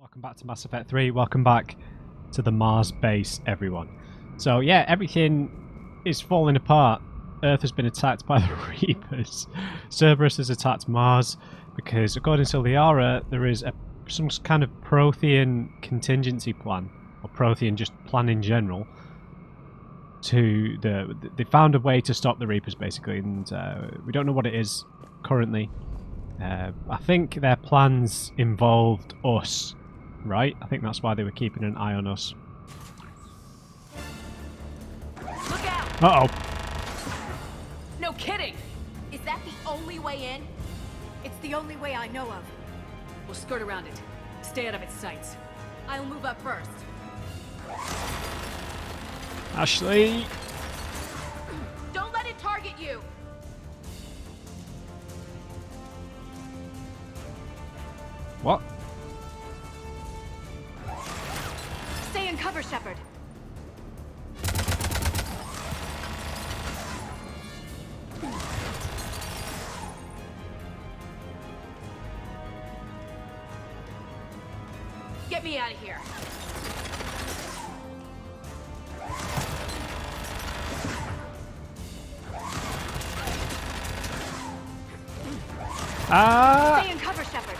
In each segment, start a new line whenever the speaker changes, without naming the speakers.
Welcome back to Mass Effect 3. Welcome back to the Mars base, everyone. So yeah, everything is falling apart. Earth has been attacked by the Reapers. Cerberus has attacked Mars because, according to Liara, there is some kind of Prothean contingency plan, or Prothean just plan in general. They found a way to stop the Reapers, basically, and we don't know what it is currently. I think their plans involved us, right? I think that's why they were keeping an eye on us.
Look out!
Uh-oh.
No kidding! Is that the only way in?
It's the only way I know of.
We'll skirt around it. Stay out of its sights.
I'll move up first.
Ashley!
Don't let it target you!
What?
Stay in cover, Shepard. Get me out of here. Stay in cover, Shepard.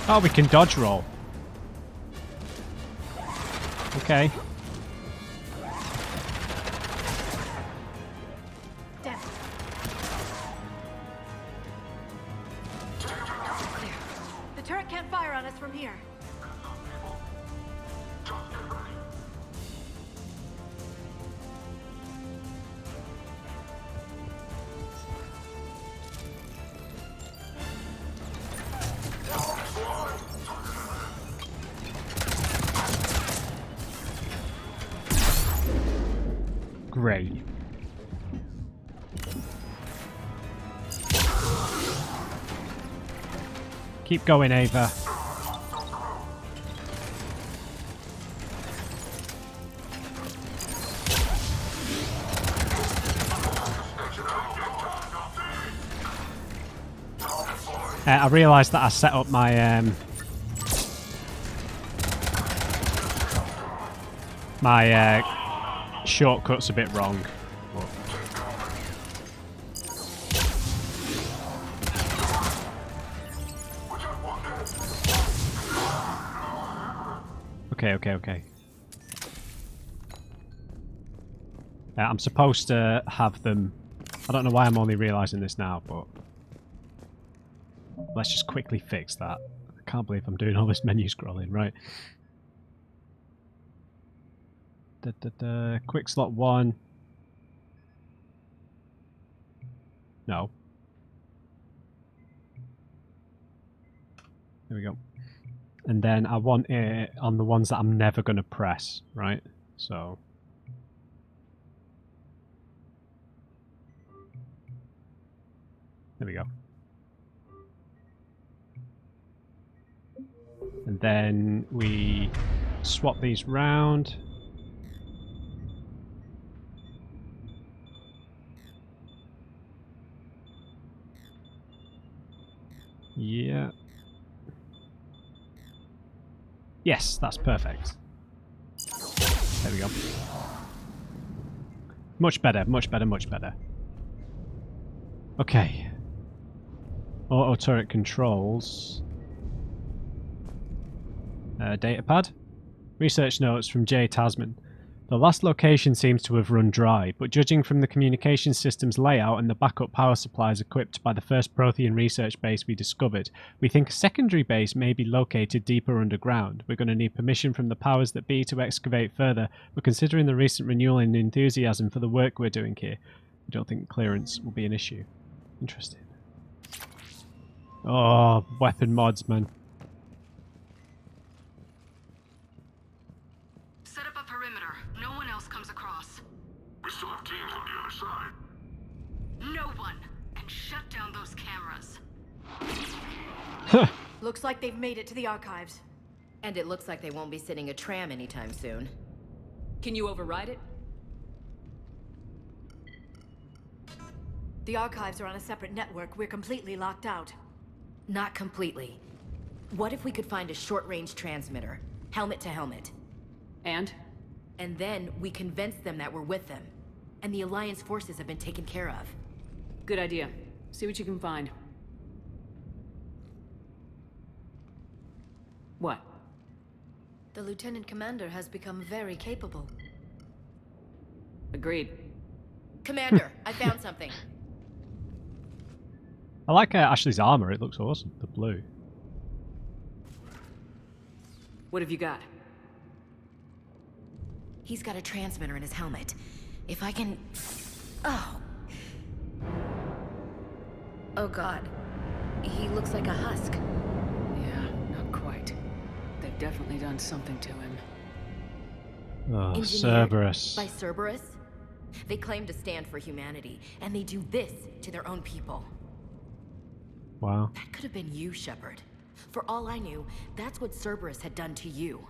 Oh, we can dodge roll. Okay.
Damn. The turret can't fire on us from here.
Great. Keep going, Ava. I realised that I set up my shortcuts a bit wrong. Okay. I'm supposed to have them. I don't know why I'm only realising this now, but let's just quickly fix that. I can't believe I'm doing all this menu scrolling, right? Quick slot 1. No. There we go. And then I want it on the ones that I'm never going to press, right? So. There we go. And then we swap these round. Yeah. Yes, that's perfect. There we go. Much better, much better, much better. Okay. Auto turret controls. Datapad. Research notes from J. Tasman. The last location seems to have run dry, but judging from the communication system's layout and the backup power supplies equipped by the first Prothean research base we discovered, we think a secondary base may be located deeper underground. We're going to need permission from the powers that be to excavate further, but considering the recent renewal in enthusiasm for the work we're doing here, I don't think clearance will be an issue. Interesting. Oh, weapon mods, man.
Set up a perimeter. No one else comes across.
We still have teams on the other side.
No one! And shut down those cameras.
Looks like they've made it to the archives.
And it looks like they won't be sitting a tram anytime soon.
Can you override it?
The archives are on a separate network. We're completely locked out.
Not completely. What if we could find a short-range transmitter, helmet to helmet?
And?
And then we convince them that we're with them, and the Alliance forces have been taken care of.
Good idea. See what you can find. What?
The Lieutenant Commander has become very capable.
Agreed.
Commander, I found something.
I like Ashley's armor. It looks awesome. The blue.
What have you got?
He's got a transmitter in his helmet. If I can... Oh. Oh god. He looks like a husk.
Yeah, not quite. They've definitely done something to him.
Oh,
Engineered
Cerberus.
by Cerberus? They claim to stand for humanity, and they do this to their own people.
Wow.
That could have been you, Shepard. For all I knew, that's what Cerberus had done to you.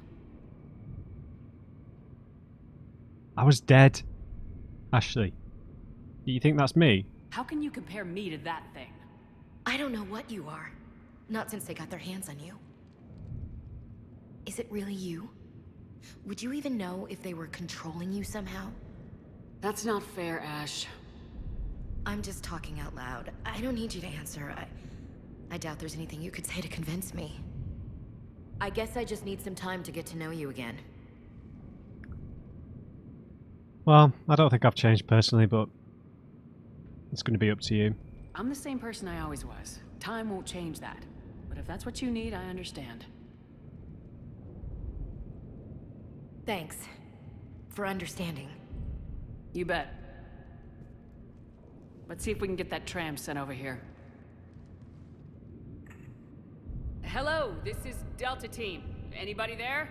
I was dead. Ashley. Do you think that's me?
How can you compare me to that thing?
I don't know what you are. Not since they got their hands on you. Is it really you? Would you even know if they were controlling you somehow?
That's not fair, Ash.
I'm just talking out loud. I don't need you to answer. I doubt there's anything you could say to convince me. I guess I just need some time to get to know you again.
Well, I don't think I've changed personally, but it's going to be up to you.
I'm the same person I always was. Time won't change that. But if that's what you need, I understand.
Thanks. For understanding.
You bet. Let's see if we can get that tram sent over here. Hello, this is Delta Team. Anybody there?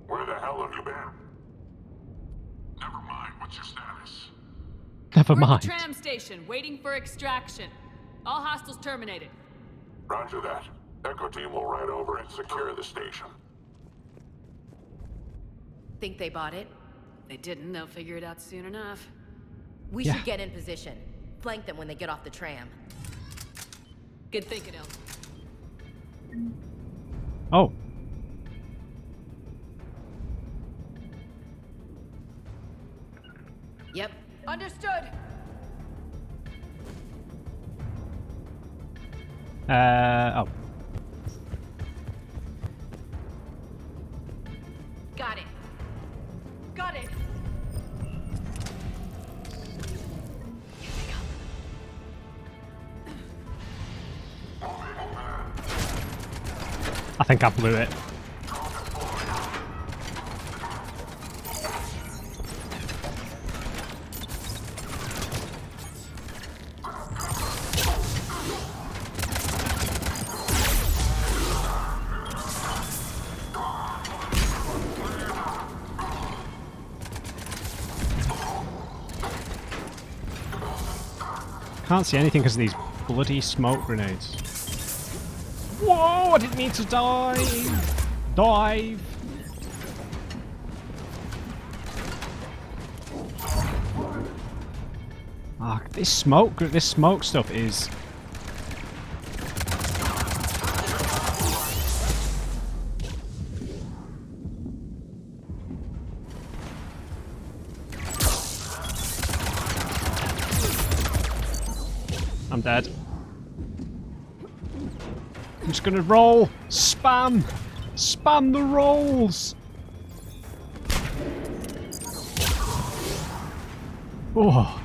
Where the hell have you been? Never mind, what's your status?
Never
We're at
mind.
the tram station, waiting for extraction. All hostiles terminated.
Roger that. Echo team will ride over and secure the station.
Think they bought it?
If they didn't, they'll figure it out soon enough.
We
Yeah.
should get in position. Flank them when they get off the tram.
Good thinking, El.
Oh.
Yep.
Understood.
Oh.
Got it. Got it. Here they come.
I think I blew it. Can't see anything because of these bloody smoke grenades. Whoa! I didn't mean to dive. Dive. Ah, this smoke stuff is. I'm dead. I'm just gonna roll. Spam. Spam the rolls. Oh.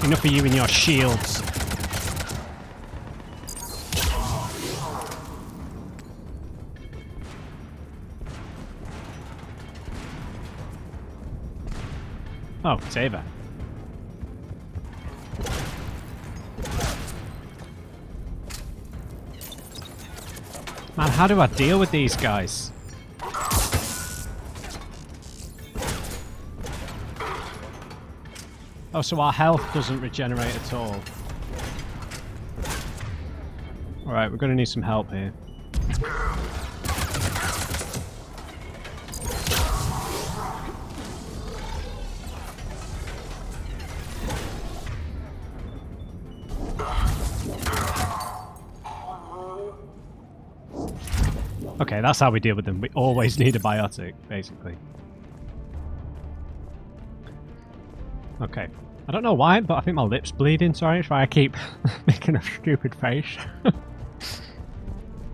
Enough of you and your shields. Oh, saver. Man, how do I deal with these guys? Oh, so our health doesn't regenerate at all. Alright, we're gonna need some help here. Okay, that's how we deal with them. We always need a biotic, basically. Okay. I don't know why, but I think my lip's bleeding. Sorry if I keep making a stupid face.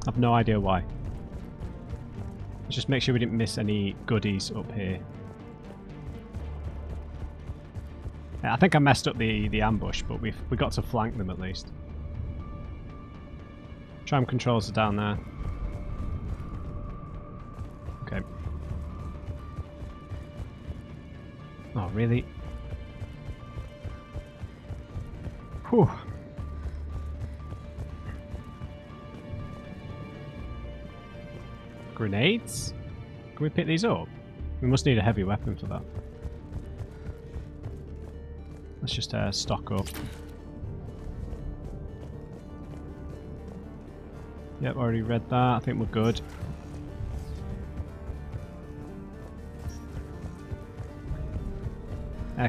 I've no idea why. Let's just make sure we didn't miss any goodies up here. Yeah, I think I messed up the ambush, but we got to flank them at least. Tram controls are down there. Okay. Oh, really? Whew. Grenades? Can we pick these up? We must need a heavy weapon for that. Let's just stock up. Yep, already read that. I think we're good.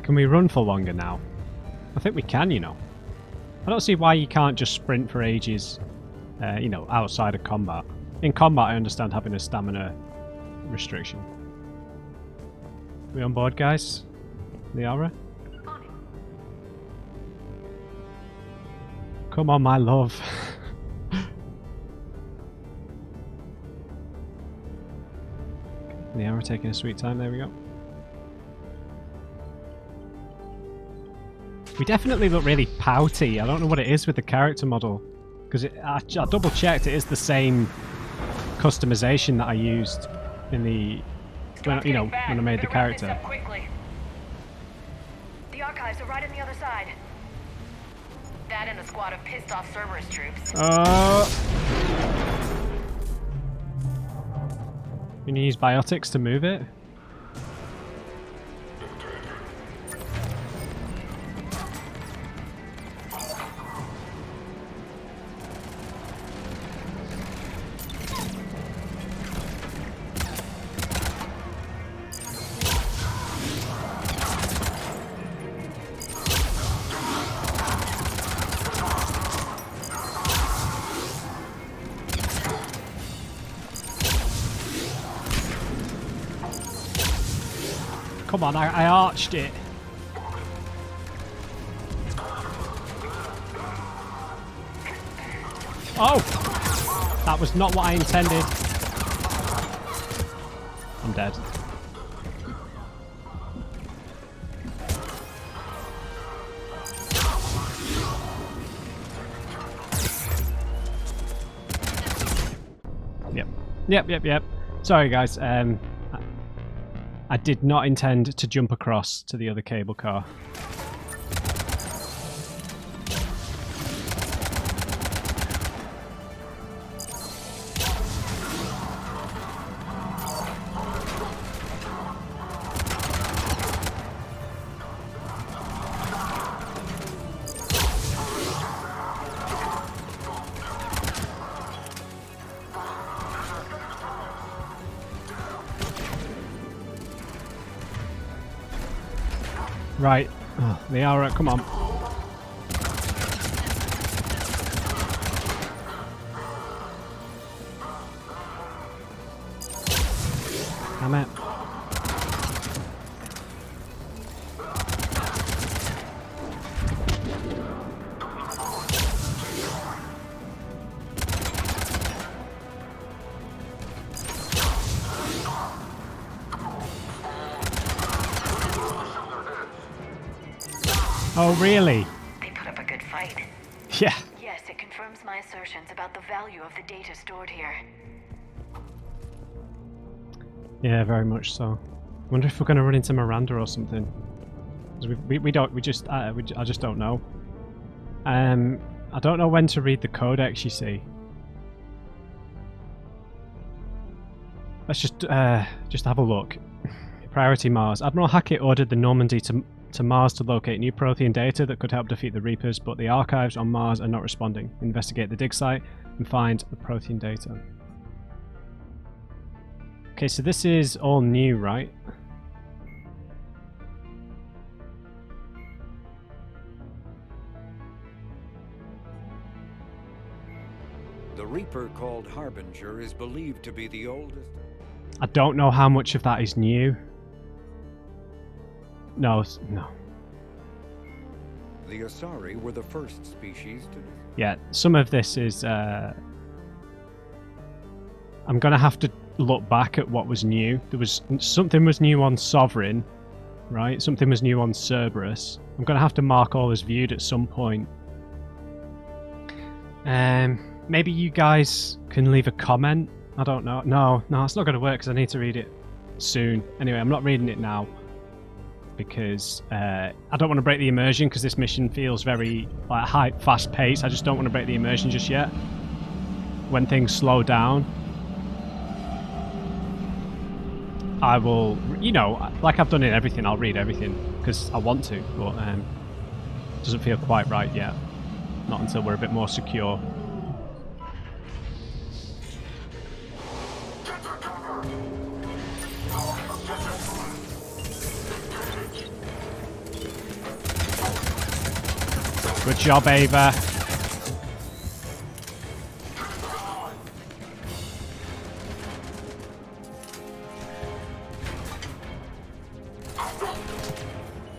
Can we run for longer now? I think we can, you know. I don't see why you can't just sprint for ages, you know, outside of combat. In combat, I understand having a stamina restriction. We on board, guys? Liara? Come on, my love. Liara taking a sweet time. There we go. We definitely look really pouty. I don't know what it is with the character model. Because I double checked, it is the same customization that I used in the... when, you know, when I made the character.
The archives are right on the other side. That and a squad of pissed off Cerberus troops.
You need to use biotics to move it? Come on, I arched it. Oh! That was not what I intended. I'm dead. Yep. Sorry guys, I did not intend to jump across to the other cable car. Right. Oh, Liara, come on. Damn it. Oh, really?
They put up a good fight.
Yeah.
Yes, it confirms my assertions about the value of the data stored here.
Yeah, very much so. Wonder if we're going to run into Miranda or something. 'Cause I just don't know. I don't know when to read the codex, you see. Let's just have a look. Priority Mars. Admiral Hackett ordered the Normandy to Mars to locate new Prothean data that could help defeat the Reapers, but the archives on Mars are not responding. Investigate the dig site and find the Prothean data. Okay, so this is all new, right?
The Reaper called Harbinger is believed to be the oldest.
I don't know how much of that is new. No.
The Asari were the first species to...
Yeah, some of this is... I'm going to have to look back at what was new. Something was new on Sovereign, right? Something was new on Cerberus. I'm going to have to mark all as viewed at some point. Maybe you guys can leave a comment. I don't know. No, it's not going to work because I need to read it soon. Anyway, I'm not reading it now because I don't want to break the immersion because this mission feels very like high, fast paced. I just don't want to break the immersion just yet. When things slow down, I will, you know, like I've done in everything, I'll read everything because I want to, but it doesn't feel quite right yet. Not until we're a bit more secure. Good job, Ava.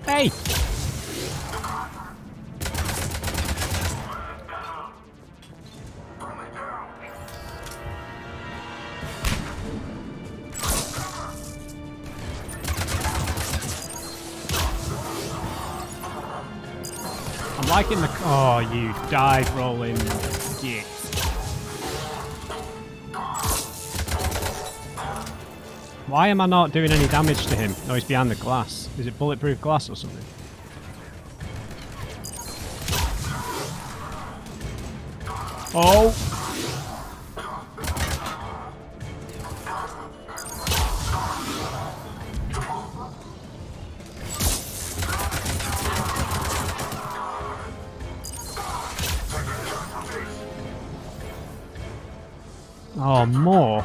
Hey! I'm liking the... Oh, you died rolling git. Why am I not doing any damage to him? Oh, he's behind the glass. Is it bulletproof glass or something? Oh! Oh, more.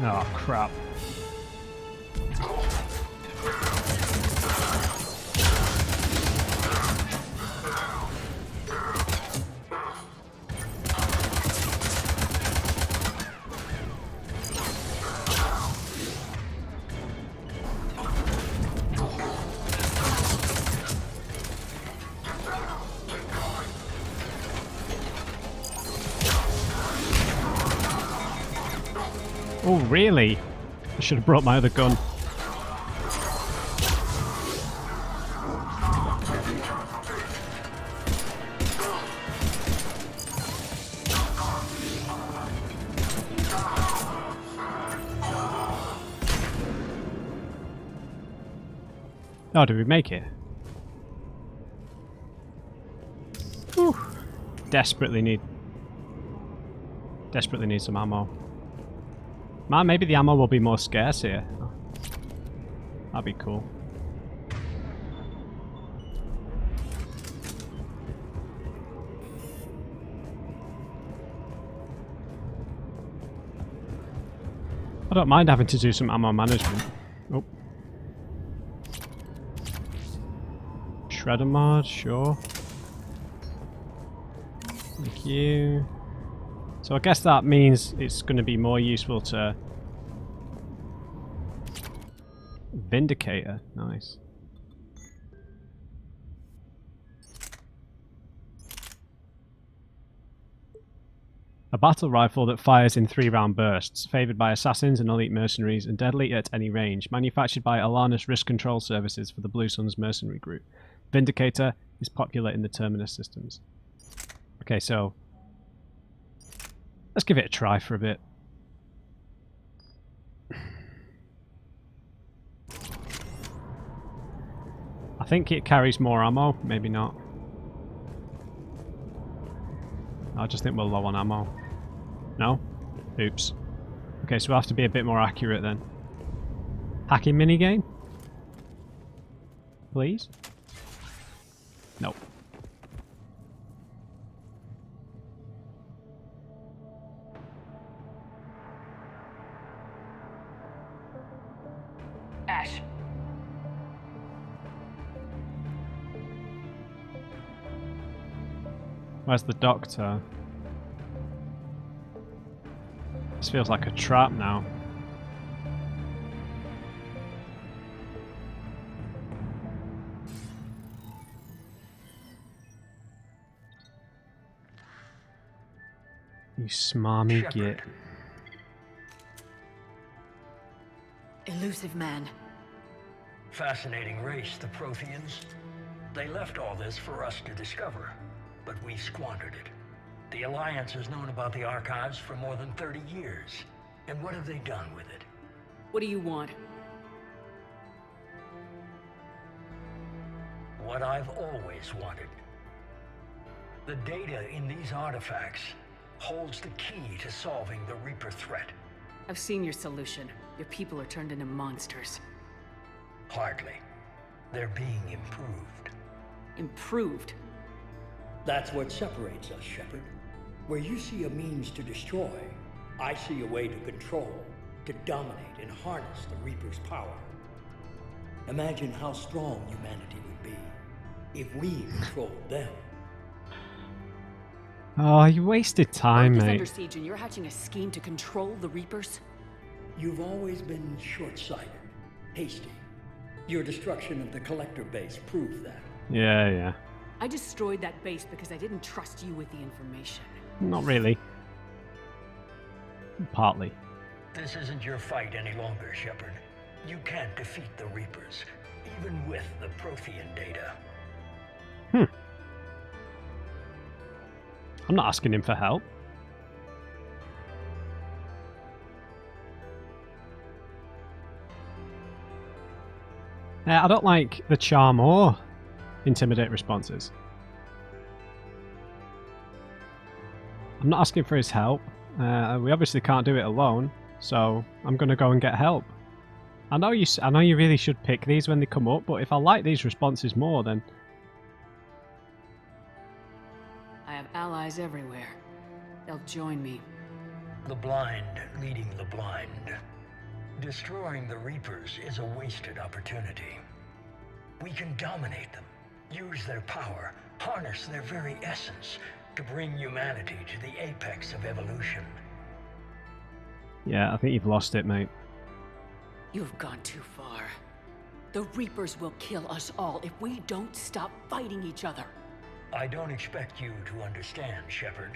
Oh, crap. Oh, really? I should have brought my other gun. Oh, did we make it? Whew. Desperately need some ammo. Man, maybe the ammo will be more scarce here. That'd be cool. I don't mind having to do some ammo management. Oh. Shredder mod, sure. Thank you. So I guess that means it's going to be more useful to... Vindicator, nice. A battle rifle that fires in 3-round bursts, favoured by assassins and elite mercenaries and deadly at any range, manufactured by Alarnus Risk Control Services for the Blue Suns mercenary group. Vindicator is popular in the Terminus systems. Okay, so... let's give it a try for a bit. I think it carries more ammo, maybe not. I just think we're low on ammo. No? Oops. Okay, so we'll have to be a bit more accurate then. Hacking minigame? Please? Nope. Where's the doctor? This feels like a trap now. You smarmy
Shepard.
git.
Elusive man.
Fascinating race, the Protheans. They left all this for us to discover, but we squandered it. The Alliance has known about the archives for more than 30 years. And what have they done with it?
What do you want?
What I've always wanted. The data in these artifacts holds the key to solving the Reaper threat.
I've seen your solution. Your people are turned into monsters.
Hardly. They're being improved.
Improved?
That's what separates us, Shepard. Where you see a means to destroy, I see a way to control, to dominate and harness the Reaper's power. Imagine how strong humanity would be if we controlled them.
Oh, you wasted time,
Earth is
mate.
under siege and you're hatching a scheme to control the Reapers?
You've always been short-sighted, hasty. Your destruction of the Collector base proved that.
Yeah, yeah.
I destroyed that base because I didn't trust you with the information.
Not really. Partly.
This isn't your fight any longer, Shepard. You can't defeat the Reapers, even with the Prothean data.
I'm not asking him for help. I don't like the charm or intimidate responses. I'm not asking for his help. We obviously can't do it alone, so I'm gonna go and get help. I know you really should pick these when they come up, but if I like these responses more, then
I have allies everywhere. They'll join me.
The blind leading the blind. Destroying the Reapers is a wasted opportunity. We can dominate them, use their power, harness their very essence to bring humanity to the apex of evolution.
yeah, I think you've lost it, mate.
You've gone too far. The Reapers will kill us all if we don't stop fighting each other.
I don't expect you to understand, Shepard,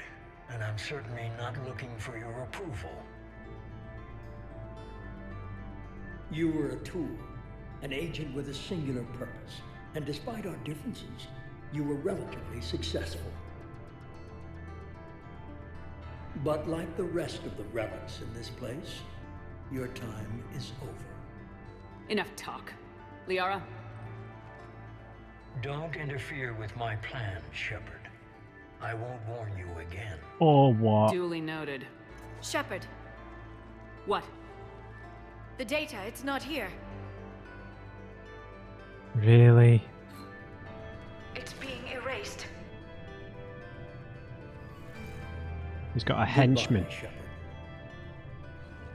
and I'm certainly not looking for your approval.
You were a tool, an agent with a singular purpose, and despite our differences, you were relatively successful. But like the rest of the relics in this place, your time is over.
Enough talk. Liara?
Don't interfere with my plans, Shepard. I won't warn you again.
Or what?
Duly noted.
Shepard,
What?
the data, it's not here.
Really?
It's being erased.
He's got a henchman.
Goodbye, Shepard.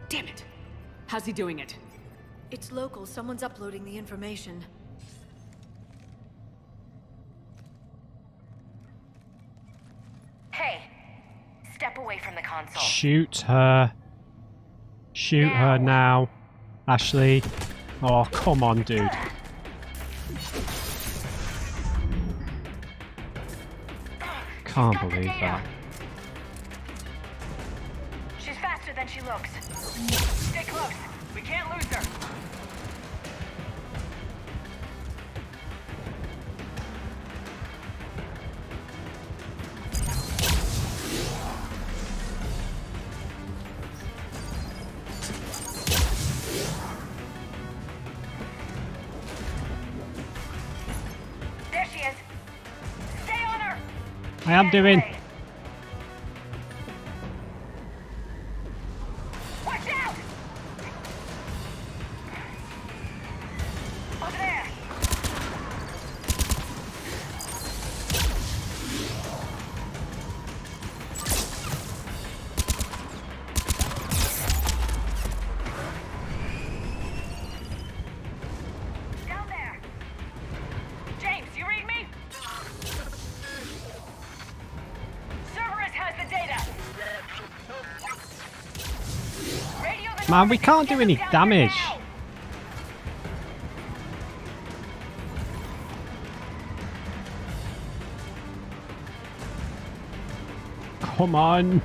Damn it! How's he doing it?
It's local. Someone's uploading the information.
Hey, step away from the console.
Shoot her. Shoot her now. Ashley. Oh, come on, dude. Can't believe that.
She's faster than she looks. Stay close. We can't lose her. There she is. Stay on her.
I am doing.
Watch out! Over there. Down there. James, you read me?
man. We can't do any damage. Come on.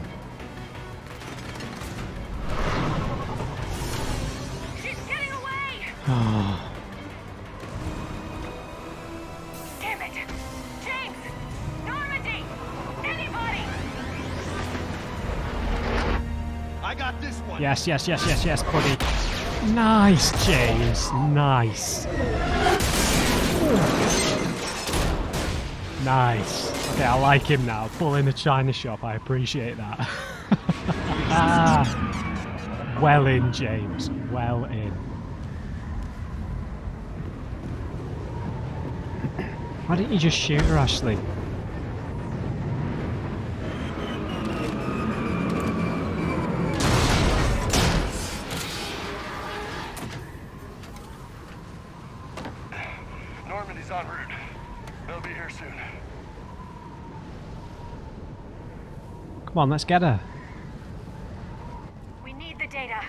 She's getting away!
Oh.
Damn it! James! Normandy! Anybody!
I got this one.
Yes, yes, yes, yes, yes, buddy. Nice, James. Nice. Nice. Okay, I like him now. Pull in the China shop. I appreciate that. Ah. Well in, James. Well in. Why didn't you just shoot her, Ashley?
Normandy's en route. They'll be here soon.
Come on, let's get her.
We need the data.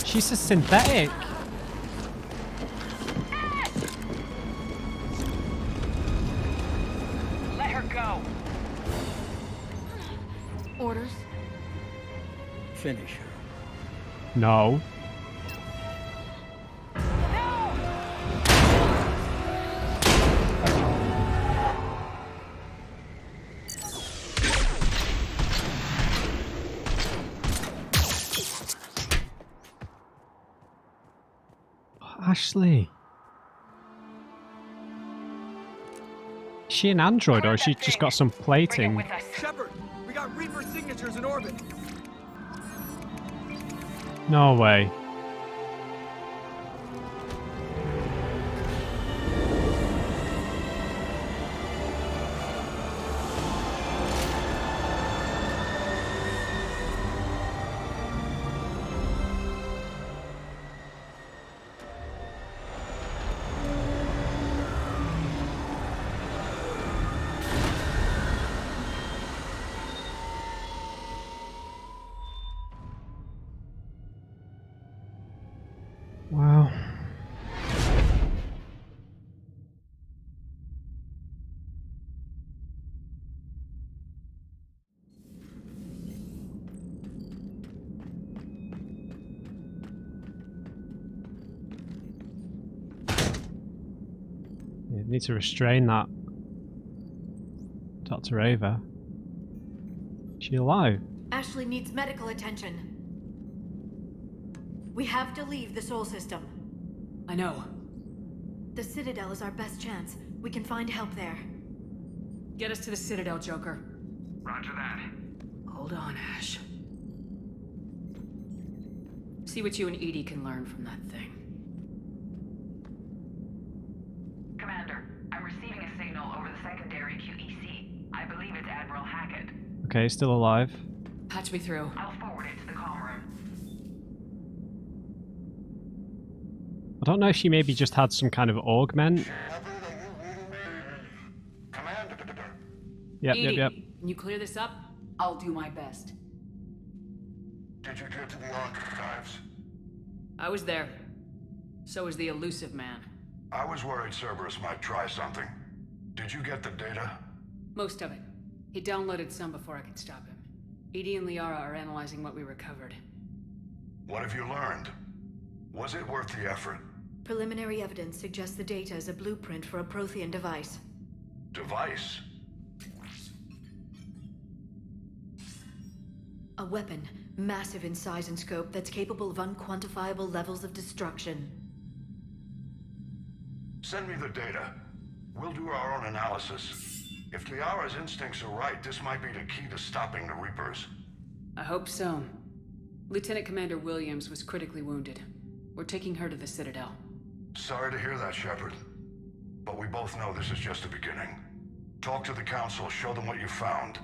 She's a synthetic.
Let her go.
Orders?
Finish her.
No. Ashley. Is she an android or has she just got some plating?
With us.
Shepard, we got Reaper signatures in orbit.
No way. Wow. Yeah, need to restrain that. Dr. Ava. Is she alive?
Ashley needs medical attention. We have to leave the Sol system.
I know.
The Citadel is our best chance. We can find help there.
Get us to the Citadel, Joker.
Roger that.
Hold on, Ash. See what you and Edie can learn from that thing.
Commander, I'm receiving a signal over the secondary QEC. I believe it's Admiral Hackett.
Okay, still alive.
Patch me through.
I'll forward it to the comm room.
I don't know if she maybe just had some kind of augment.
Commander.
Yep,
Edie,
yep.
can you clear this up? I'll do my best.
Did you get to the archives?
I was there. So was the elusive man.
I was worried Cerberus might try something. Did you get the data?
Most of it. He downloaded some before I could stop him. Edie and Liara are analyzing what we recovered.
What have you learned? Was it worth the effort?
Preliminary evidence suggests the data is a blueprint for a Prothean device.
Device?
A weapon, massive in size and scope, that's capable of unquantifiable levels of destruction.
Send me the data. We'll do our own analysis. If Liara's instincts are right, this might be the key to stopping the Reapers.
I hope so. Lieutenant Commander Williams was critically wounded. We're taking her to the Citadel.
Sorry to hear that, Shepard. But we both know this is just the beginning. Talk to the Council, show them what you found.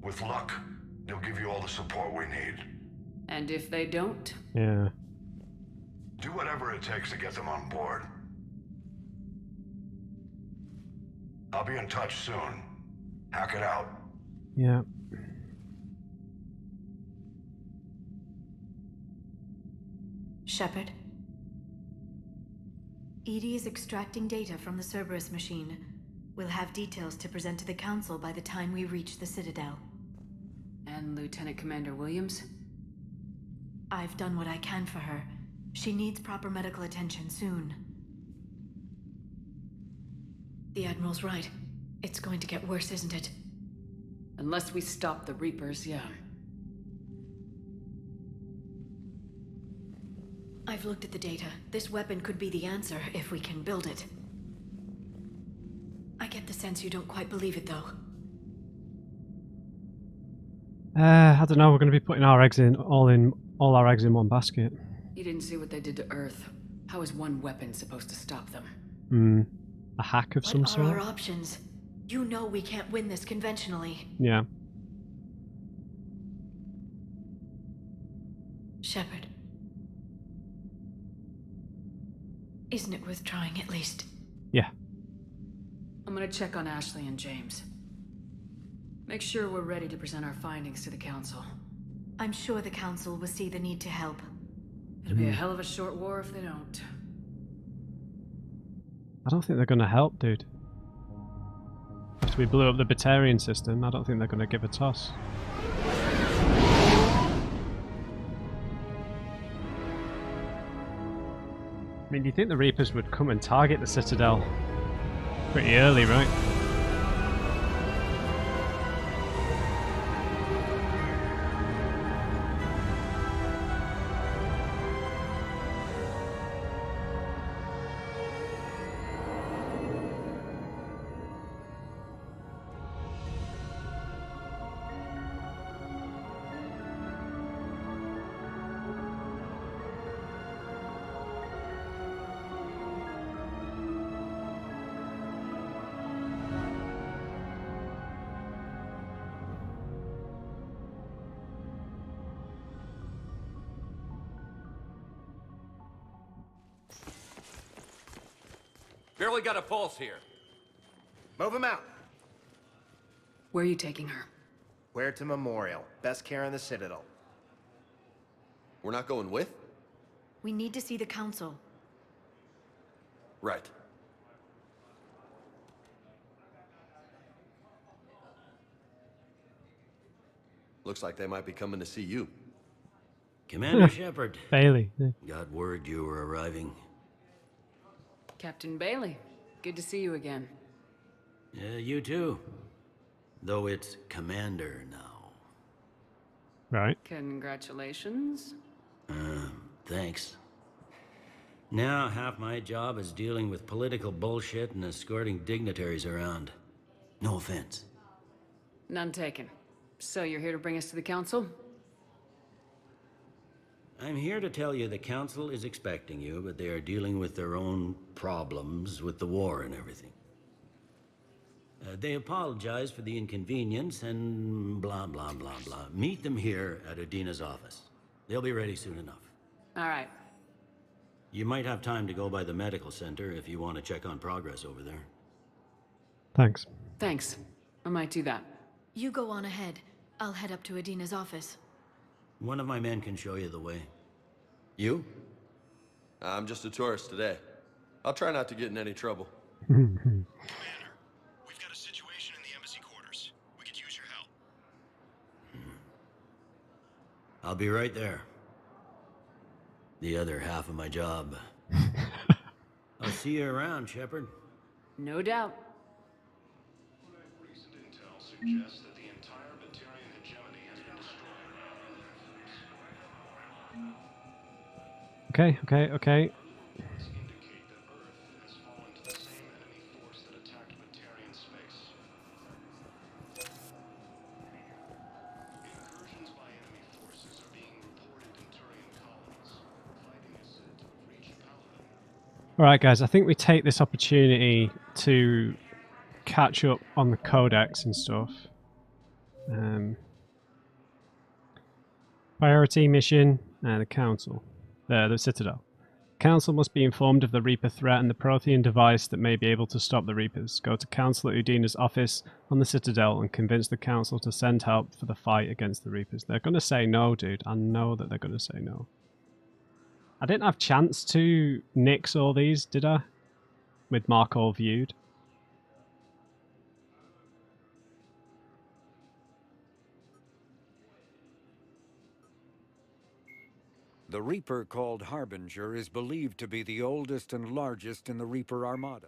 With luck, they'll give you all the support we need.
And if they don't?
Yeah.
Do whatever it takes to get them on board. I'll be in touch soon. Hack it out.
Yeah.
Shepard. EDI is extracting data from the Cerberus machine. We'll have details to present to the Council by the time we reach the Citadel.
And Lieutenant Commander Williams?
I've done what I can for her. She needs proper medical attention soon. The Admiral's right. It's going to get worse, isn't it?
Unless we stop the Reapers, yeah.
I've looked at the data. This weapon could be the answer if we can build it. I get the sense you don't quite believe it, though.
I don't know. We're going to be putting our eggs in all our eggs in one basket.
You didn't see what they did to Earth. How is one weapon supposed to stop them?
A hack of some sort?
What are our options? You know we can't win this conventionally.
Yeah.
Shepard. Isn't it worth trying at least?
Yeah.
I'm gonna check on Ashley and James. Make sure we're ready to present our findings to the Council.
I'm sure the Council will see the need to help.
It'll be a hell of a short war if they don't.
I don't think they're going to help, dude. After we blew up the Batarian system, I don't think they're going to give a toss. I mean, do you think the Reapers would come and target the Citadel pretty early, right?
Barely got a pulse here.
Move him out.
Where are you taking her?
Where to Memorial. Best care in the Citadel.
We're not going with?
We need to see the Council.
Right. Looks like they might be coming to see you.
Commander Shepard.
Bailey.
Got word you were arriving.
Captain Bailey. Good to see you again.
Yeah, you too. Though it's Commander now.
Right.
Congratulations.
Thanks. Now half my job is dealing with political bullshit and escorting dignitaries around. No offense.
None taken. So you're here to bring us to the Council?
I'm here to tell you the Council is expecting you, but they are dealing with their own problems with the war and everything. They apologize for the inconvenience and blah, blah, blah, blah. Meet them here at Udina's office. They'll be ready soon enough.
All right.
You might have time to go by the medical center if you want to check on progress over there.
Thanks.
Thanks. I might do that.
You go on ahead. I'll head up to Adina's office.
One of my men can show you the way. You?
I'm just a tourist today. I'll try not to get in any trouble.
Commander, we've got a situation in the embassy quarters. We could use your help.
I'll be right there. The other half of my job. I'll see you around, Shepard.
No doubt.
Recent intel suggests that the entire Batarian hegemony has been destroyed.
Okay.
Reports indicate that Earth has fallen to the same enemy force that attacked Batarian space. Incursions by enemy forces are being reported in Turian colonies. Fighting is said to have reached Paladin.
Alright guys, I think we take this opportunity to catch up on the codex and stuff. Priority mission and the Council. The Citadel. Council must be informed of the Reaper threat and the Prothean device that may be able to stop the Reapers. Go to Councillor Udina's office on the Citadel and convince the Council to send help for the fight against the Reapers. They're going to say no, dude. I know that they're going to say no. I didn't have chance to nix all these, did I? With Mark all viewed.
The Reaper called Harbinger is believed to be the oldest and largest in the Reaper Armada.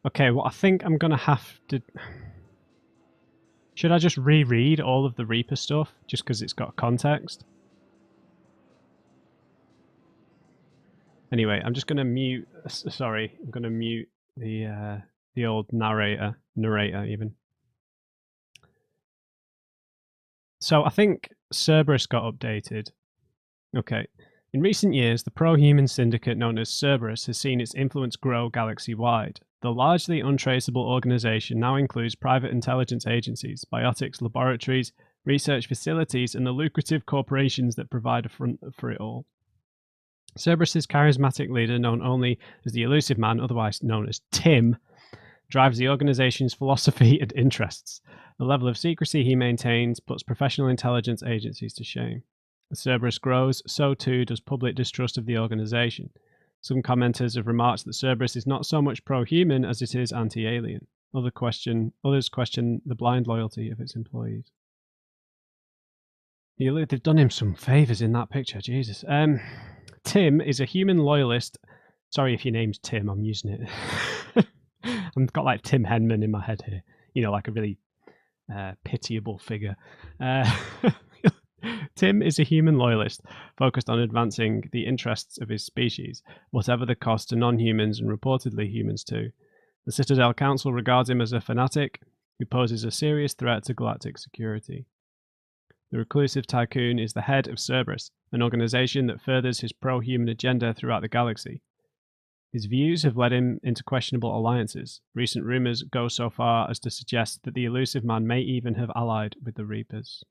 Okay, well, I think I'm going to have to... Should I just reread all of the Reaper stuff, just because it's got context? Anyway, I'm just going to mute... Sorry, I'm going to mute the old narrator even. So I think Cerberus got updated. Okay. In recent years, the pro-human syndicate known as Cerberus has seen its influence grow galaxy-wide. The largely untraceable organization now includes private intelligence agencies, biotics laboratories, research facilities, and the lucrative corporations that provide a front for it all. Cerberus's charismatic leader, known only as the Elusive Man, otherwise known as Tim, drives the organization's philosophy and interests. The level of secrecy he maintains puts professional intelligence agencies to shame. As Cerberus grows, so too does public distrust of the organization. Some commenters have remarked that Cerberus is not so much pro-human as it is anti-alien. Others question the blind loyalty of its employees. They've done him some favours in that picture, Jesus. Tim is a human loyalist. Sorry if your name's Tim, I'm using it. I've got like Tim Henman in my head here. You know, like a really pitiable figure. Tim is a human loyalist focused on advancing the interests of his species, whatever the cost to non-humans and reportedly humans too. The Citadel Council regards him as a fanatic who poses a serious threat to galactic security. The reclusive tycoon is the head of Cerberus, an organization that furthers his pro-human agenda throughout the galaxy. His views have led him into questionable alliances. Recent rumors go so far as to suggest that the Elusive Man may even have allied with the Reapers.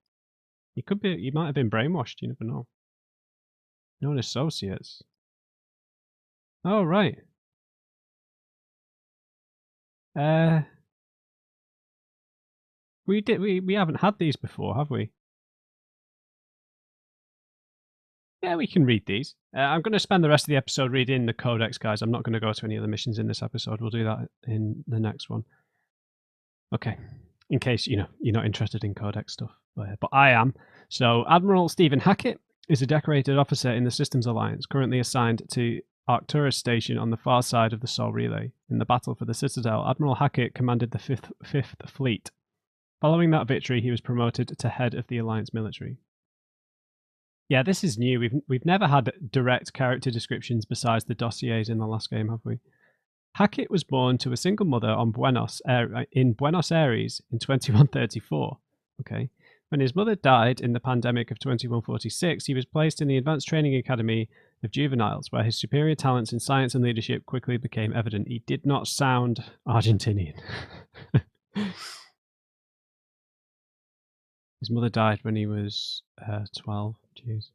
He might have been brainwashed, you never know. Known associates. Oh, right. We haven't had these before, have we? Yeah, we can read these. I'm going to spend the rest of the episode reading the codex, guys. I'm not going to go to any of the missions in this episode. We'll do that in the next one. Okay. In case, you're not interested in codex stuff. But I am. So, Admiral Stephen Hackett is a decorated officer in the Systems Alliance, currently assigned to Arcturus Station on the far side of the Sol Relay. In the battle for the Citadel, Admiral Hackett commanded the Fifth Fleet. Following that victory, he was promoted to head of the Alliance military. Yeah, this is new. We've never had direct character descriptions besides the dossiers in the last game, have we? Hackett was born to a single mother in Buenos Aires in 2134. Okay. When his mother died in the pandemic of 2146, he was placed in the Advanced Training Academy of Juveniles, where his superior talents in science and leadership quickly became evident. He did not sound Argentinian. His mother died when he was 12. Jeez.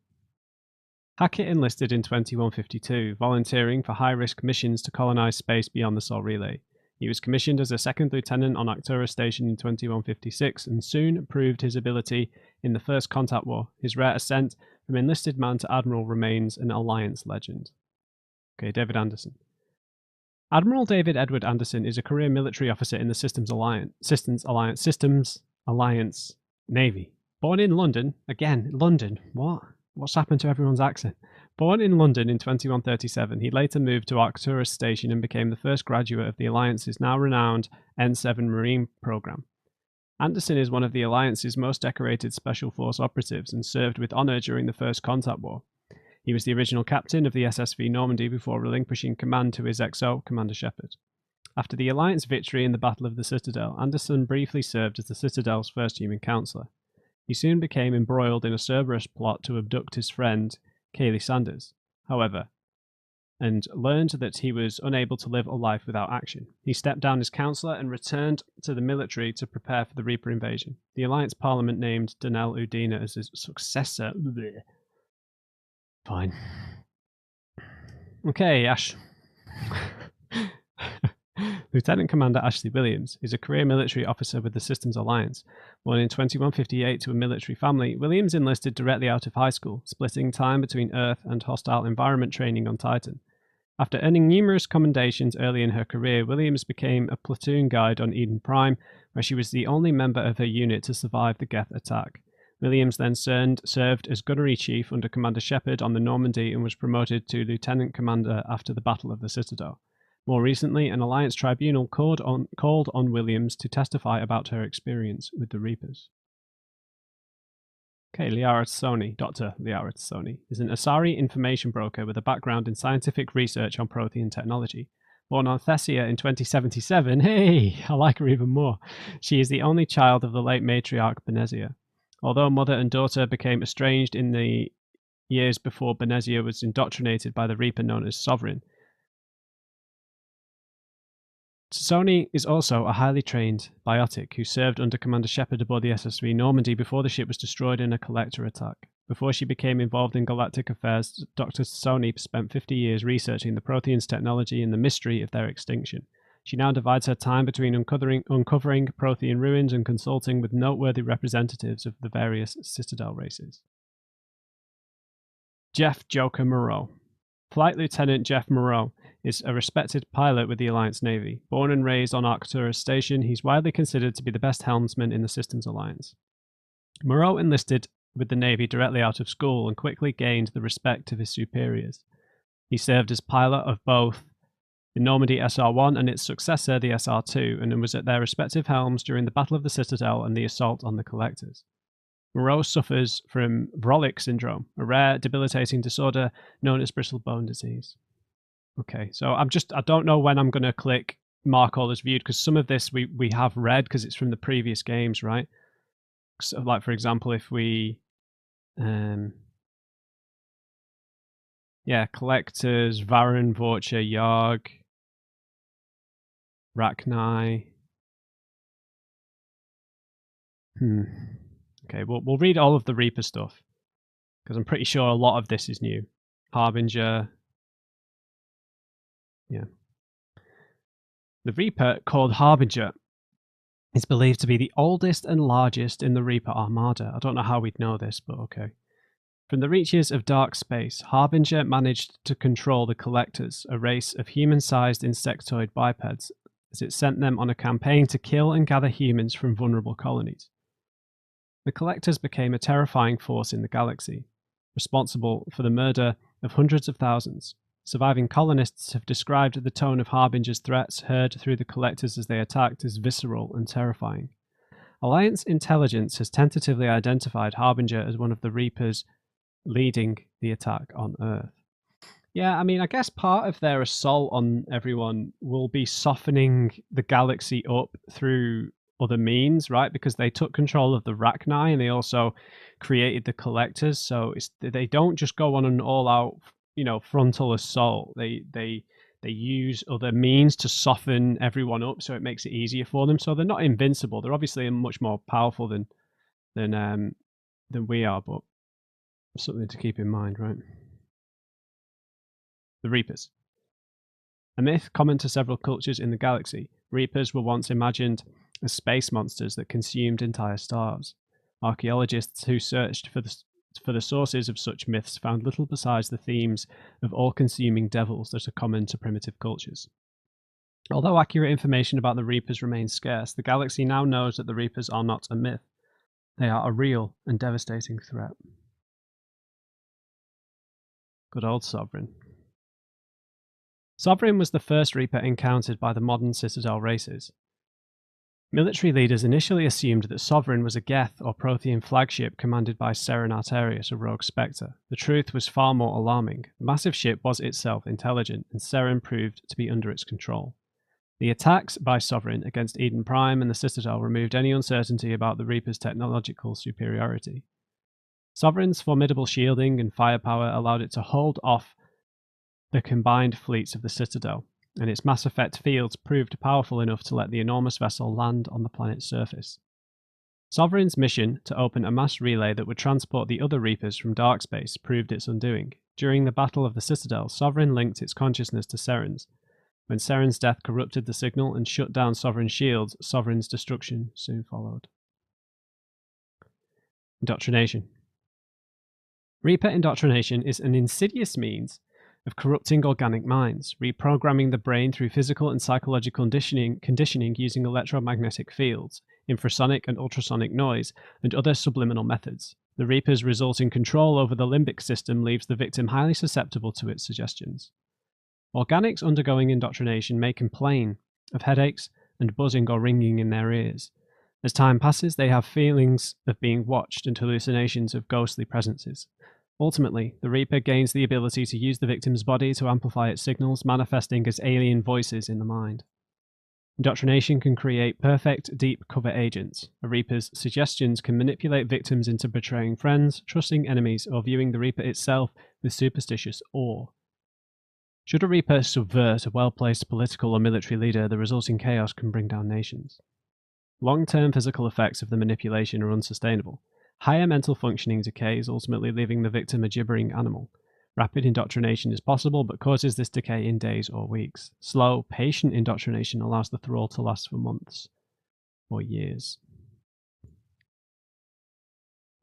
Hackett enlisted in 2152, volunteering for high-risk missions to colonize space beyond the Sol Relay. He was commissioned as a second lieutenant on Arcturus Station in 2156 and soon proved his ability in the First Contact War. His rare ascent from enlisted man to admiral remains an Alliance legend. Okay, David Anderson. Admiral David Edward Anderson is a career military officer in the Systems Alliance Navy. Born in London, again, London, what's happened to everyone's accent? Born in London in 2137, he later moved to Arcturus Station and became the first graduate of the Alliance's now renowned N7 Marine program. Anderson is one of the Alliance's most decorated Special Force operatives and served with honor during the First Contact War. He was the original captain of the SSV Normandy before relinquishing command to his XO, Commander Shepard. After the Alliance victory in the Battle of the Citadel, Anderson briefly served as the Citadel's first human counselor. He soon became embroiled in a Cerberus plot to abduct his friend, Kaylee Sanders, however, and learned that he was unable to live a life without action. He stepped down as counselor and returned to the military to prepare for the Reaper invasion. The Alliance Parliament named Danelle Udina as his successor. Blech. Fine. Okay, Ash. Lieutenant Commander Ashley Williams is a career military officer with the Systems Alliance. Born in 2158 to a military family, Williams enlisted directly out of high school, splitting time between Earth and hostile environment training on Titan. After earning numerous commendations early in her career, Williams became a platoon guide on Eden Prime, where she was the only member of her unit to survive the Geth attack. Williams then served as gunnery chief under Commander Shepard on the Normandy and was promoted to lieutenant commander after the Battle of the Citadel. More recently, an Alliance tribunal called on Williams to testify about her experience with the Reapers. Okay, Liara Tsoni, Dr. Liara Tsoni, is an Asari information broker with a background in scientific research on Prothean technology. Born on Thessia in 2077, hey, I like her even more. She is the only child of the late matriarch Benezia. Although mother and daughter became estranged in the years before Benezia was indoctrinated by the Reaper known as Sovereign, Tsoni is also a highly trained biotic who served under Commander Shepard aboard the SSV Normandy before the ship was destroyed in a collector attack. Before she became involved in galactic affairs, Dr. Tsoni spent 50 years researching the Protheans' technology and the mystery of their extinction. She now divides her time between uncovering Prothean ruins and consulting with noteworthy representatives of the various Citadel races. Jeff Joker Moreau. Flight Lieutenant Jeff Moreau is a respected pilot with the Alliance Navy. Born and raised on Arcturus Station, he's widely considered to be the best helmsman in the Systems Alliance. Moreau enlisted with the Navy directly out of school and quickly gained the respect of his superiors. He served as pilot of both the Normandy SR-1 and its successor, the SR-2, and was at their respective helms during the Battle of the Citadel and the assault on the Collectors. Moreau suffers from Vrolic syndrome, a rare debilitating disorder known as brittle bone disease. Okay, so I don't know when I'm going to click mark all as viewed, because some of this we have read because it's from the previous games, right? So, like, for example, if we... Collectors, Varen, Vorcha, Yarg, Rachni. Okay, we'll read all of the Reaper stuff, because I'm pretty sure a lot of this is new. Harbinger. Yeah. The Reaper, called Harbinger, is believed to be the oldest and largest in the Reaper Armada. I don't know how we'd know this, but okay. From the reaches of dark space, Harbinger managed to control the Collectors, a race of human-sized insectoid bipeds, as it sent them on a campaign to kill and gather humans from vulnerable colonies. The Collectors became a terrifying force in the galaxy, responsible for the murder of hundreds of thousands. Surviving colonists have described the tone of Harbinger's threats heard through the Collectors as they attacked as visceral and terrifying. Alliance intelligence has tentatively identified Harbinger as one of the Reapers leading the attack on Earth. Yeah, I mean, I guess part of their assault on everyone will be softening the galaxy up through other means, right? Because they took control of the Rachni and they also created the Collectors. So they don't just go on an all-out, frontal assault. They use other means to soften everyone up, so it makes it easier for them. So they're not invincible. They're obviously much more powerful than we are, but something to keep in mind, right? The Reapers. A myth common to several cultures in the galaxy, Reapers were once imagined as space monsters that consumed entire stars. Archaeologists who searched for the sources of such myths found little besides the themes of all-consuming devils that are common to primitive cultures. Although accurate information about the Reapers remains scarce, the galaxy now knows that the Reapers are not a myth. They are a real and devastating threat. Good old Sovereign. Sovereign was the first Reaper encountered by the modern Citadel races. Military leaders initially assumed that Sovereign was a Geth or Prothean flagship commanded by Seren Arterius, a rogue Spectre. The truth was far more alarming. The massive ship was itself intelligent, and Seren proved to be under its control. The attacks by Sovereign against Eden Prime and the Citadel removed any uncertainty about the Reaper's technological superiority. Sovereign's formidable shielding and firepower allowed it to hold off the combined fleets of the Citadel, and its Mass Effect fields proved powerful enough to let the enormous vessel land on the planet's surface. Sovereign's mission to open a mass relay that would transport the other Reapers from dark space proved its undoing. During the Battle of the Citadel, Sovereign linked its consciousness to Seren's. When Seren's death corrupted the signal and shut down Sovereign's shields, Sovereign's destruction soon followed. Indoctrination. Reaper indoctrination is an insidious means of corrupting organic minds, reprogramming the brain through physical and psychological conditioning using electromagnetic fields, infrasonic and ultrasonic noise, and other subliminal methods. The Reaper's resulting control over the limbic system leaves the victim highly susceptible to its suggestions. Organics undergoing indoctrination may complain of headaches and buzzing or ringing in their ears. As time passes, they have feelings of being watched and hallucinations of ghostly presences. Ultimately, the Reaper gains the ability to use the victim's body to amplify its signals, manifesting as alien voices in the mind. Indoctrination can create perfect, deep cover agents. A Reaper's suggestions can manipulate victims into betraying friends, trusting enemies, or viewing the Reaper itself with superstitious awe. Should a Reaper subvert a well-placed political or military leader, the resulting chaos can bring down nations. Long-term physical effects of the manipulation are unsustainable. Higher mental functioning decays, ultimately leaving the victim a gibbering animal. Rapid indoctrination is possible, but causes this decay in days or weeks. Slow, patient indoctrination allows the thrall to last for months or years.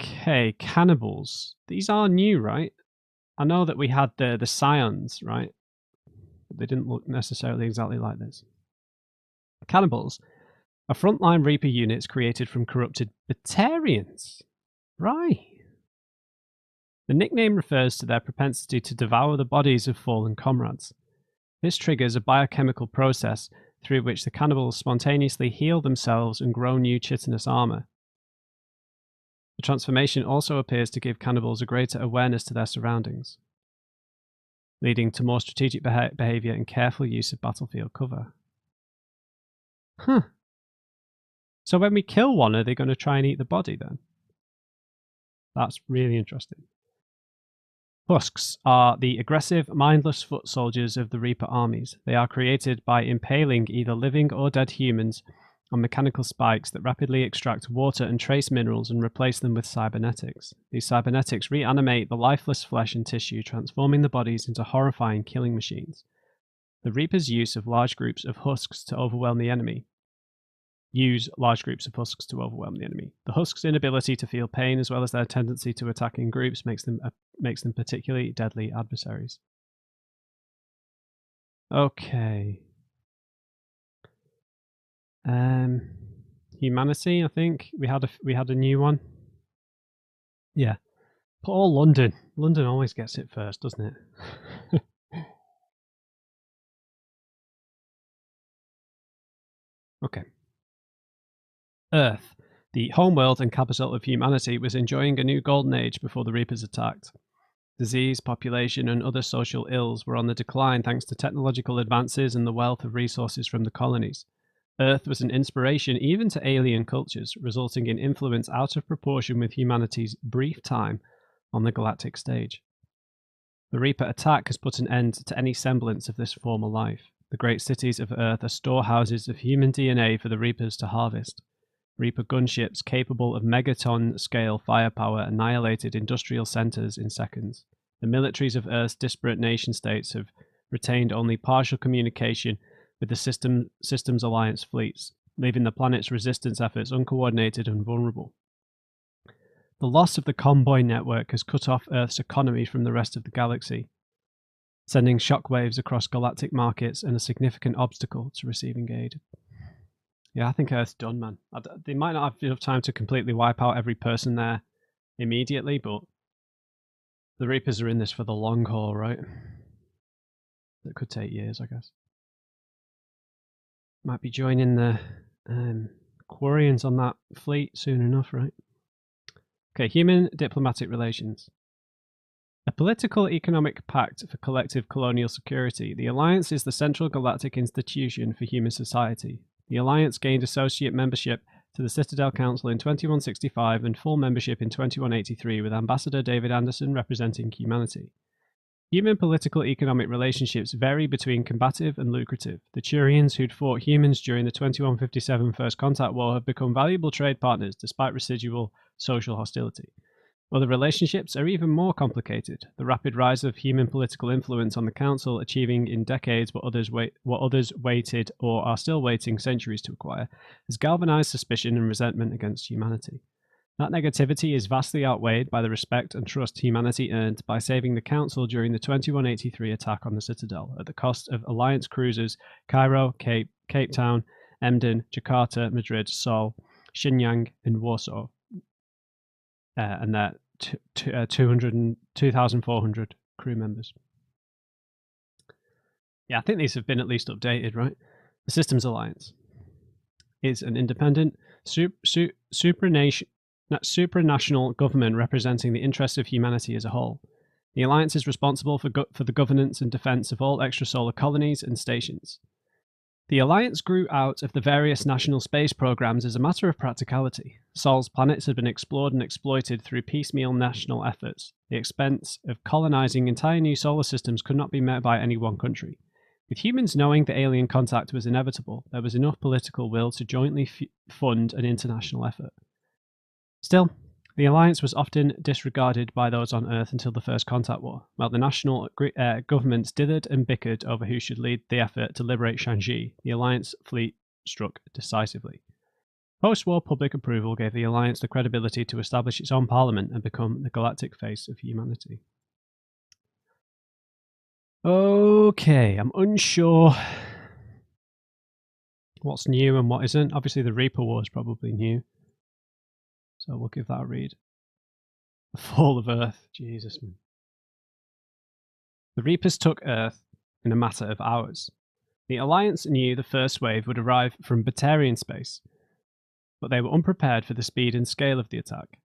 Okay, cannibals. These are new, right? I know that we had the scions, right? But they didn't look necessarily exactly like this. Cannibals are frontline Reaper units created from corrupted Batarians. Right. The nickname refers to their propensity to devour the bodies of fallen comrades. This triggers a biochemical process through which the cannibals spontaneously heal themselves and grow new chitinous armor. The transformation also appears to give cannibals a greater awareness to their surroundings, leading to more strategic behavior and careful use of battlefield cover. Huh. So when we kill one, are they going to try and eat the body then? That's really interesting. Husks are the aggressive, mindless foot soldiers of the Reaper armies. They are created by impaling either living or dead humans on mechanical spikes that rapidly extract water and trace minerals and replace them with cybernetics. These cybernetics reanimate the lifeless flesh and tissue, transforming the bodies into horrifying killing machines. The Reaper's use of large groups of husks to overwhelm the enemy. The husks' inability to feel pain, as well as their tendency to attack in groups, makes them particularly deadly adversaries. Okay. Humanity, I think we had a new one. Yeah. Poor London. London always gets it first, doesn't it? Okay. Earth, the homeworld and capital of humanity, was enjoying a new golden age before the Reapers attacked. Disease, population, and other social ills were on the decline thanks to technological advances and the wealth of resources from the colonies. Earth was an inspiration even to alien cultures, resulting in influence out of proportion with humanity's brief time on the galactic stage. The Reaper attack has put an end to any semblance of this former life. The great cities of Earth are storehouses of human DNA for the Reapers to harvest. Reaper gunships capable of megaton-scale firepower annihilated industrial centers in seconds. The militaries of Earth's disparate nation-states have retained only partial communication with the Systems Alliance fleets, leaving the planet's resistance efforts uncoordinated and vulnerable. The loss of the convoy network has cut off Earth's economy from the rest of the galaxy, sending shockwaves across galactic markets and a significant obstacle to receiving aid. Yeah, I think Earth's done, man. They might not have enough time to completely wipe out every person there immediately, but the Reapers are in this for the long haul, right? That could take years, I guess. Might be joining the Quarians on that fleet soon enough, right? Okay, human diplomatic relations. A political economic pact for collective colonial security, the Alliance is the central galactic institution for human society. The Alliance gained associate membership to the Citadel Council in 2165 and full membership in 2183, with Ambassador David Anderson representing humanity. Human political economic relationships vary between combative and lucrative. The Turians, who'd fought humans during the 2157 First Contact War, have become valuable trade partners despite residual social hostility. Other relationships are even more complicated. The rapid rise of human political influence on the Council, achieving in decades what others waited or are still waiting centuries to acquire, has galvanized suspicion and resentment against humanity. That negativity is vastly outweighed by the respect and trust humanity earned by saving the Council during the 2183 attack on the Citadel, at the cost of Alliance cruisers Cairo, Cape Town, Emden, Jakarta, Madrid, Seoul, Shenyang, and Warsaw. And their 2,400 crew members. Yeah, I think these have been at least updated, right? The Systems Alliance is an independent, supranational government representing the interests of humanity as a whole. The Alliance is responsible for the governance and defense of all extrasolar colonies and stations. The Alliance grew out of the various national space programs as a matter of practicality. Sol's planets had been explored and exploited through piecemeal national efforts. The expense of colonizing entire new solar systems could not be met by any one country. With humans knowing that alien contact was inevitable, there was enough political will to jointly fund an international effort. Still, the Alliance was often disregarded by those on Earth until the First Contact War, while the national governments dithered and bickered over who should lead the effort to liberate Shanxi. The Alliance fleet struck decisively. Post-war public approval gave the Alliance the credibility to establish its own parliament and become the galactic face of humanity. Okay, I'm unsure what's new and what isn't. Obviously, the Reaper War is probably new. So we'll give that a read. The Fall of Earth. Jesus, man. The Reapers took Earth in a matter of hours. The Alliance knew the first wave would arrive from Batarian space, but they were unprepared for the speed and scale of the attack.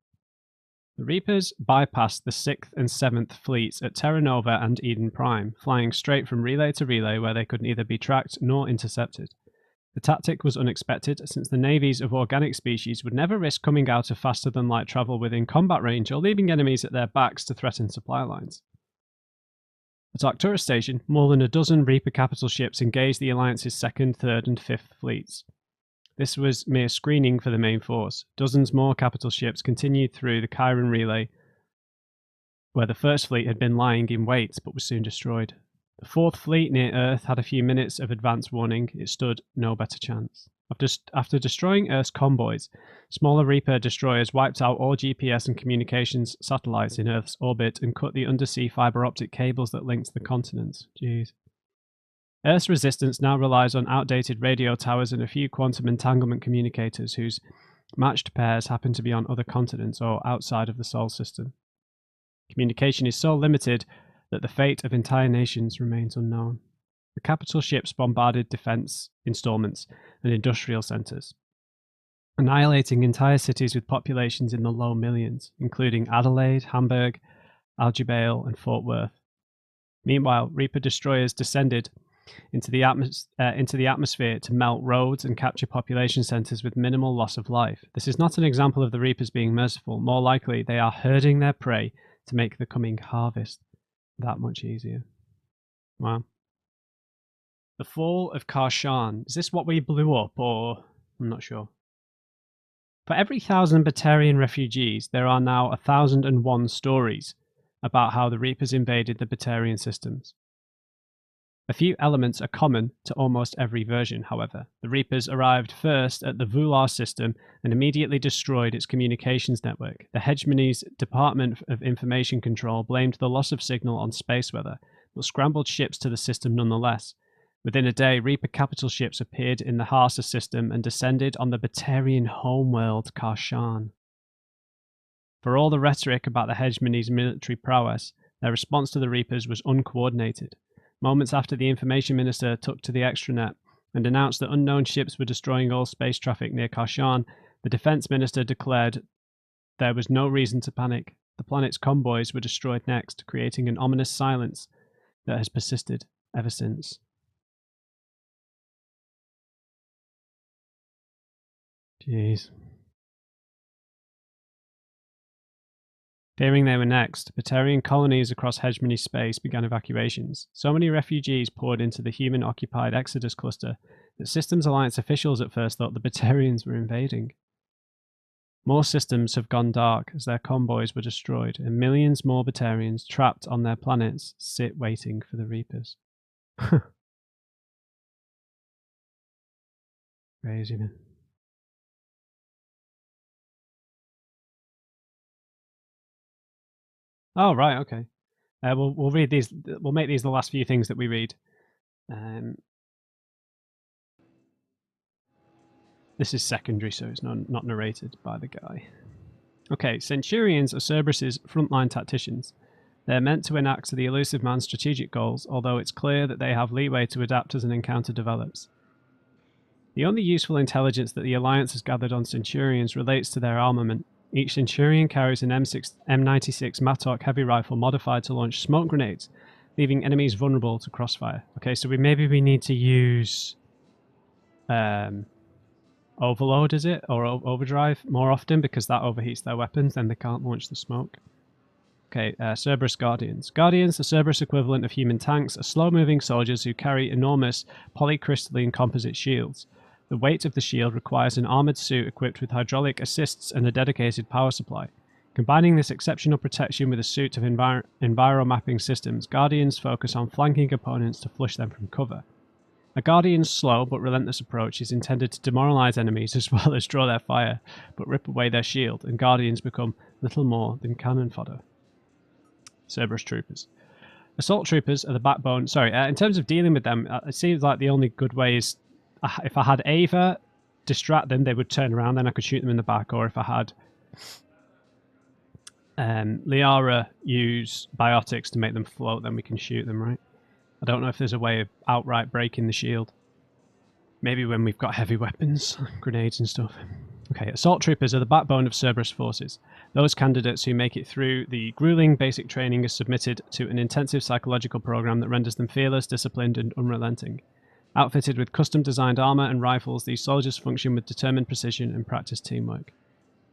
The Reapers bypassed the 6th and 7th fleets at Terra Nova and Eden Prime, flying straight from relay to relay where they could neither be tracked nor intercepted. The tactic was unexpected, since the navies of organic species would never risk coming out of faster-than-light travel within combat range or leaving enemies at their backs to threaten supply lines. At Arcturus Station, more than a dozen Reaper capital ships engaged the Alliance's 2nd, 3rd, and 5th fleets. This was mere screening for the main force. Dozens more capital ships continued through the Chiron relay, where the 1st fleet had been lying in wait but was soon destroyed. The 4th fleet near Earth had a few minutes of advance warning. It stood no better chance. After destroying Earth's convoys, smaller Reaper destroyers wiped out all GPS and communications satellites in Earth's orbit and cut the undersea fiber optic cables that linked the continents. Jeez. Earth's resistance now relies on outdated radio towers and a few quantum entanglement communicators whose matched pairs happen to be on other continents or outside of the Sol system. Communication is so limited that the fate of entire nations remains unknown. The capital ships bombarded defense installments and industrial centers, annihilating entire cities with populations in the low millions, including Adelaide, Hamburg, Aljubail, and Fort Worth. Meanwhile, Reaper destroyers descended into the atmosphere to melt roads and capture population centers with minimal loss of life. This is not an example of the Reapers being merciful. More likely, they are herding their prey to make the coming harvest that much easier. Wow. The Fall of Karshan. Is this what we blew up, or... I'm not sure. For every 1,000 Batarian refugees, there are now 1,001 stories about how the Reapers invaded the Batarian systems. A few elements are common to almost every version, however. The Reapers arrived first at the Vular system and immediately destroyed its communications network. The Hegemony's Department of Information Control blamed the loss of signal on space weather, but scrambled ships to the system nonetheless. Within a day, Reaper capital ships appeared in the Harsa system and descended on the Batarian homeworld, Karshan. For all the rhetoric about the Hegemony's military prowess, their response to the Reapers was uncoordinated. Moments after the information minister took to the extranet and announced that unknown ships were destroying all space traffic near Karshan, the defense minister declared there was no reason to panic. The planet's convoys were destroyed next, creating an ominous silence that has persisted ever since. Jeez. Fearing they were next, Batarian colonies across Hegemony space began evacuations. So many refugees poured into the human-occupied Exodus cluster that Systems Alliance officials at first thought the Batarians were invading. More systems have gone dark as their convoys were destroyed, and millions more Batarians trapped on their planets sit waiting for the Reapers. Crazy, man. Oh, right, okay. We'll read these. We'll make these the last few things that we read. This is secondary, so it's not narrated by the guy. Okay, Centurions are Cerberus's frontline tacticians. They're meant to enact the elusive man's strategic goals, although it's clear that they have leeway to adapt as an encounter develops. The only useful intelligence that the Alliance has gathered on Centurions relates to their armament. Each Centurion carries an M96 Mattock heavy rifle modified to launch smoke grenades, leaving enemies vulnerable to crossfire. Okay, so maybe we need to use Overload, is it? Or Overdrive more often, because that overheats their weapons, then they can't launch the smoke. Okay, Cerberus Guardians. Guardians, the Cerberus equivalent of human tanks, are slow-moving soldiers who carry enormous polycrystalline composite shields. The weight of the shield requires an armoured suit equipped with hydraulic assists and a dedicated power supply. Combining this exceptional protection with a suite of enviromapping systems, Guardians focus on flanking opponents to flush them from cover. A Guardian's slow but relentless approach is intended to demoralise enemies as well as draw their fire, but rip away their shield, and Guardians become little more than cannon fodder. Cerberus Troopers. Assault Troopers are the backbone. In terms of dealing with them, it seems like the only good way is if I had Ava distract them, they would turn around, then I could shoot them in the back, or if I had Liara use biotics to make them float, then we can shoot them, right? I don't know if there's a way of outright breaking the shield. Maybe when we've got heavy weapons, grenades and stuff. Okay, Assault Troopers are the backbone of Cerberus forces. Those candidates who make it through the grueling basic training are submitted to an intensive psychological program that renders them fearless, disciplined, and unrelenting. Outfitted with custom-designed armor and rifles, these soldiers function with determined precision and practice teamwork.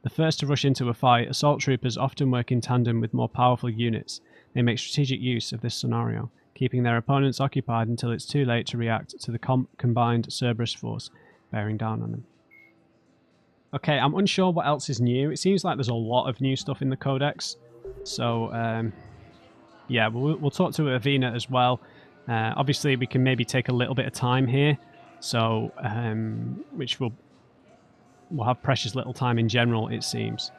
The first to rush into a fight, Assault Troopers often work in tandem with more powerful units. They make strategic use of this scenario, keeping their opponents occupied until it's too late to react to the combined Cerberus force bearing down on them. Okay, I'm unsure what else is new. It seems like there's a lot of new stuff in the Codex. So, yeah, we'll talk to Avina as well. Obviously, we can maybe take a little bit of time here. So, which we'll have precious little time in general, it seems,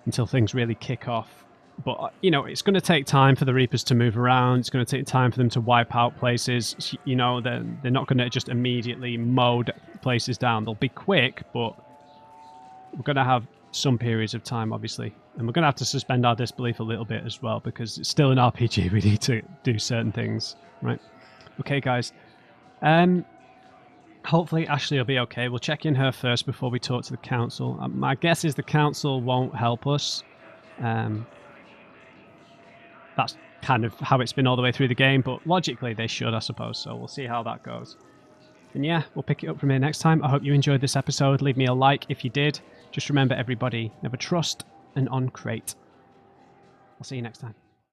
until things really kick off. But, you know, it's going to take time for the Reapers to move around. It's going to take time for them to wipe out places. You know, they're not going to just immediately mow places down. They'll be quick, but we're going to have some periods of time, obviously. And we're going to have to suspend our disbelief a little bit as well, because it's still an RPG. We need to do certain things, right? Okay, guys. Hopefully Ashley will be okay. We'll check in her first before we talk to the council. My guess is the council won't help us. That's kind of how it's been all the way through the game, but logically they should, I suppose, so we'll see how that goes. And yeah, we'll pick it up from here next time. I hope you enjoyed this episode. Leave me a like if you did. Just remember, everybody, never trust an on-crate. I'll see you next time.